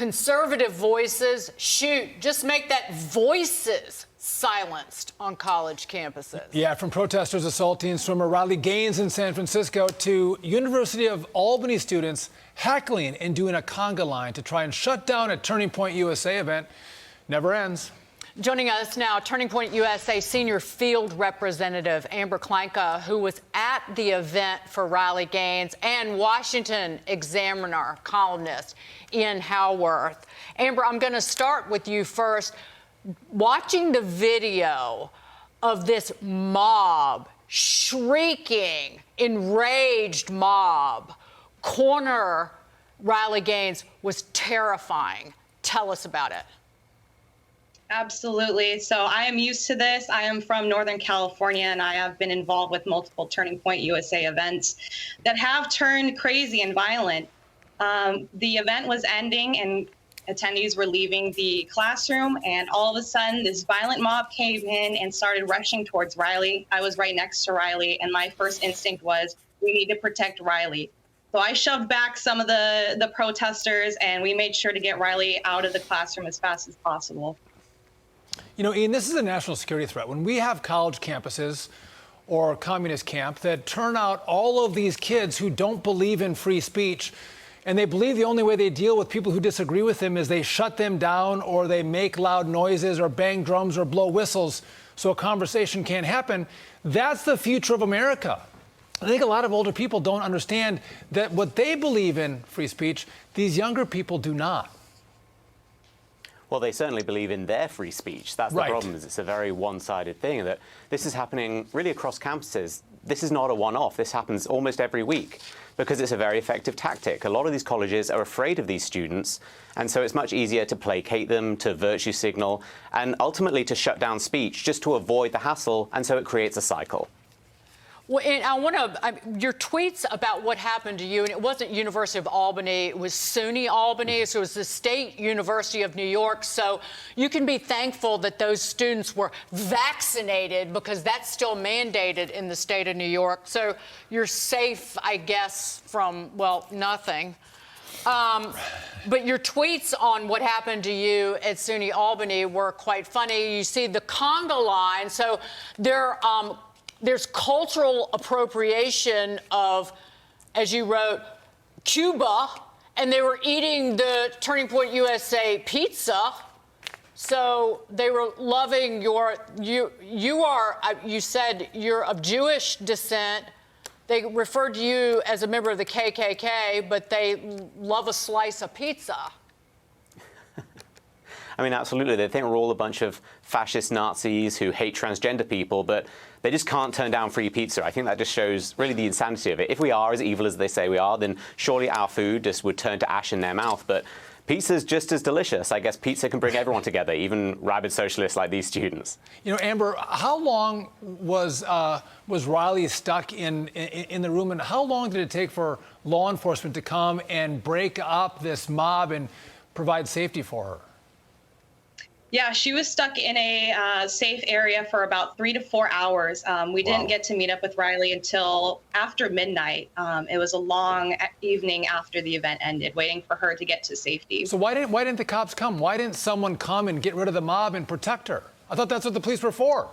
conservative voices, shoot, just make that voices silenced on college campuses. Yeah, from protesters assaulting swimmer Riley Gaines in San Francisco to University of Albany students heckling and doing a conga line to try and shut down a Turning Point USA event. Never ends. Joining us now, Turning Point USA senior field representative Amber Kleinke, who was at the event for Riley Gaines, and Washington Examiner columnist Ian Haworth. Amber, I'm going to start with you first. Watching the video of this mob, shrieking, enraged mob, corner Riley Gaines was terrifying. Tell us about it. Absolutely. So I am used to this. I am from Northern California, and I have been involved with multiple Turning Point USA events that have turned crazy and violent. The event was ending and attendees were leaving the classroom, and all of a sudden this violent mob came in and started rushing towards Riley. I was right next to Riley, and my first instinct was, we need to protect Riley. So I shoved back some of the protesters, and we made sure to get Riley out of the classroom as fast as possible. You know, Ian, this is a national security threat. When we have college campuses or communist camp that turn out all of these kids who don't believe in free speech, and they believe the only way they deal with people who disagree with them is they shut them down, or they make loud noises or bang drums or blow whistles so a conversation can't happen, that's the future of America. I think a lot of older people don't understand that what they believe in free speech, these younger people do not. Well, they certainly believe in their free speech. That's the problem, is it's a very one-sided thing, that this is happening really across campuses. This is not a one-off. This happens almost every week because it's a very effective tactic. A lot of these colleges are afraid of these students, and so it's much easier to placate them, to virtue signal, and ultimately to shut down speech just to avoid the hassle, and so it creates a cycle. Well, and I want to, your tweets about what happened to you, and it wasn't University of Albany, it was SUNY Albany, so it was the State University of New York. So you can be thankful that those students were vaccinated, because that's still mandated in the state of New York. So you're safe, I guess, from, well, nothing. But your tweets on what happened to you at SUNY Albany were quite funny. You see the conga line, so there's cultural appropriation of, as you wrote, Cuba, and they were eating the Turning Point USA pizza. So they were loving you said you're of Jewish descent. They referred to you as a member of the KKK, but they love a slice of pizza. I mean, absolutely. They think we're all a bunch of fascist Nazis who hate transgender people, but they just can't turn down free pizza. I think that just shows really the insanity of it. If we are as evil as they say we are, then surely our food just would turn to ash in their mouth. But pizza's just as delicious. I guess pizza can bring everyone together, even rabid socialists like these students. You know, Amber, how long was Riley stuck in the room, and how long did it take for law enforcement to come and break up this mob and provide safety for her? Yeah, she was stuck in a safe area for about 3 to 4 hours. We didn't get to meet up with Riley until after midnight. It was a long evening after the event ended, waiting for her to get to safety. So why didn't the cops come? Why didn't someone come and get rid of the mob and protect her? I thought that's what the police were for.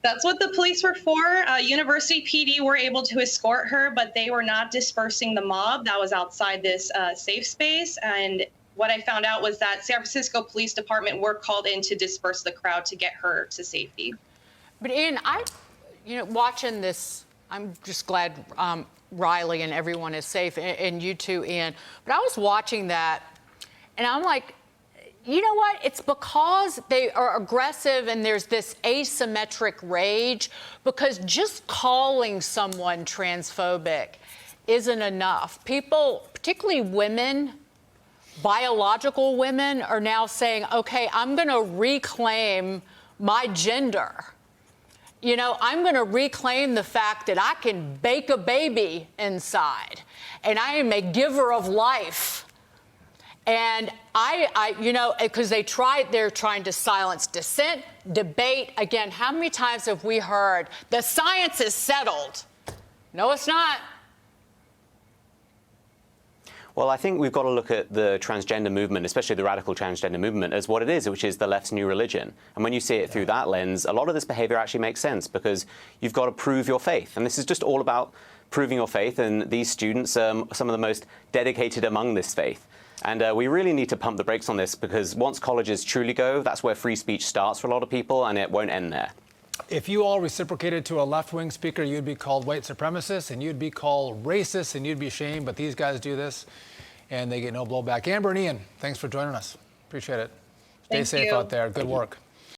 That's what the police were for. University PD were able to escort her, but they were not dispersing the mob that was outside this safe space. And what I found out was that San Francisco Police Department were called in to disperse the crowd to get her to safety. But Ian, watching this, I'm just glad Riley and everyone is safe, and you too, Ian. But I was watching that, and I'm like, you know what? It's because they are aggressive and there's this asymmetric rage, because just calling someone transphobic isn't enough. People, particularly women, biological women, are now saying, okay, I'm going to reclaim my gender. You know, I'm going to reclaim the fact that I can bake a baby inside, and I am a giver of life. And because they're trying to silence dissent, debate. Again, how many times have we heard the science is settled? No, it's not. Well, I think we've got to look at the transgender movement, especially the radical transgender movement, as what it is, which is the left's new religion. And when you see it through that lens, a lot of this behavior actually makes sense because you've got to prove your faith. And this is just all about proving your faith. And these students are some of the most dedicated among this faith. And we really need to pump the brakes on this because once colleges truly go, that's where free speech starts for a lot of people, and it won't end there. If you all reciprocated to a left-wing speaker, you'd be called white supremacist, and you'd be called racist, and you'd be shamed. But these guys do this, and they get no blowback. Amber and Ian, thanks for joining us. Appreciate it. Stay safe out there. Good work.